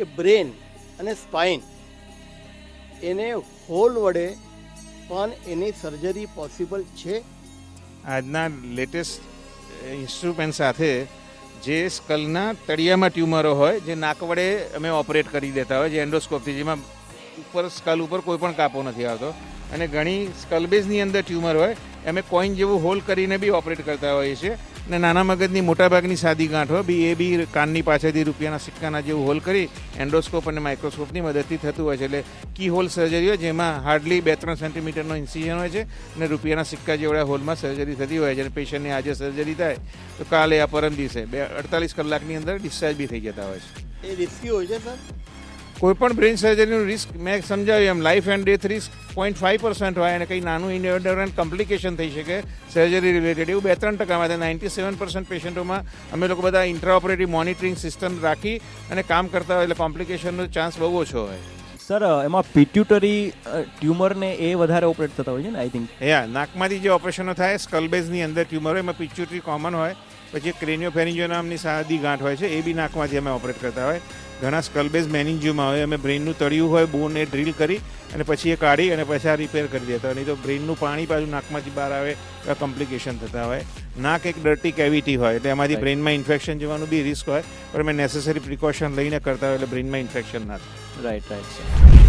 કે બ્રેન અને સ્પાઇન એને હોલ વડે પણ એની સર્જરી પોસિબલ છે? આજના લેટેસ્ટ ઇન્સ્ટ્રુમેન્ટ સાથે જે સ્કલના તળિયામાં ટ્યુમરો હોય જે નાક વડે અમે ઓપરેટ કરી દેતા હોય, જે એન્ડોસ્કોપથી, જેમાં ઉપર સ્કલ ઉપર કોઈ પણ કાપો નથી આવતો, અને ઘણી સ્કલબેઝની અંદર ટ્યુમર હોય અમે કોઈન જેવું હોલ કરીને બી ઓપરેટ કરતા હોઈએ છીએ. અને નાના મગજની મોટાભાગની સાદી ગાંઠ હોય એ બી કાનની પાછળથી રૂપિયાના સિક્કાના જેવું હોલ કરી એન્ડોસ્કોપ અને માઇક્રોસ્કોપની મદદથી થતું હોય છે. એટલે કી હોલ સર્જરી હોય જેમાં હાર્ડલી 2-3 સેન્ટીમીટરનો ઇન્સિઝન હોય છે અને રૂપિયાના સિક્કા જેવડા હોલમાં સર્જરી થતી હોય છે. અને પેશન્ટની આજે સર્જરી થાય તો કાલે આ પરમ દિવસે 48 કલાકની અંદર ડિસ્ચાર્જ બી થઈ જતા હોય છે. એ રિસ્કી હોય છે સર? કોઈપણ બ્રેઇન સર્જરીનું રિસ્ક મેં સમજાવ્યું એમ લાઈફ એન્ડ ડેથ રિસ્ક 0.5% હોય, અને કંઈ નાનું ઇન્ડોરન્ટ કોમ્પ્લિકેશન થઈ શકે સર્જરી રિલેટેડ, એવું 2-3%. 97% પેશન્ટોમાં અમે લોકો બધા ઇન્ટ્રાઓપરેટિવ મોનિટરિંગ સિસ્ટમ રાખી અને કામ કરતા હોય, એટલે કોમ્પ્લિકેશનનો ચાન્સ બહુ ઓછો હોય. સર એમાં પિટ્યુટરી ટ્યુમરને એ વધારે ઓપરેટ થતા હોય છે ને, આઈ થિંક? નાકમાંથી જે ઓપરેશનો થાય સ્કલબેઝની અંદર ટ્યુમર હોય એમાં પિચ્યુટરી કોમન હોય, પછી ક્રેનિયોફેરિન્જિયો નામની સાદી ગાંઠ હોય છે એ બી નાકમાંથી અમે ઓપરેટ કરતા હોય. ઘણા સ્કલબેઝ મેનિન્જિયોમાં હોય અમે બ્રેઇનનું તળિયું હોય બોન એ ડ્રીલ કરી અને પછી એ કાઢી અને પછી આ રિપેર કરી દેતા હોય. નહીં તો બ્રેઇનનું પાણી પાછું નાકમાંથી બહાર આવે તો કોમ્પ્લિકેશન થતા હોય. નાક એક ડર્ટી કેવિટી હોય એટલે એમાંથી બ્રેઇનમાં ઇન્ફેક્શન જવાનું બી રિસ્ક હોય, પણ અમે નેસેસરી પ્રિકોશન લઈને કરતા હોય એટલે બ્રેઇનમાં ઇન્ફેક્શન ના થાય. Right sir.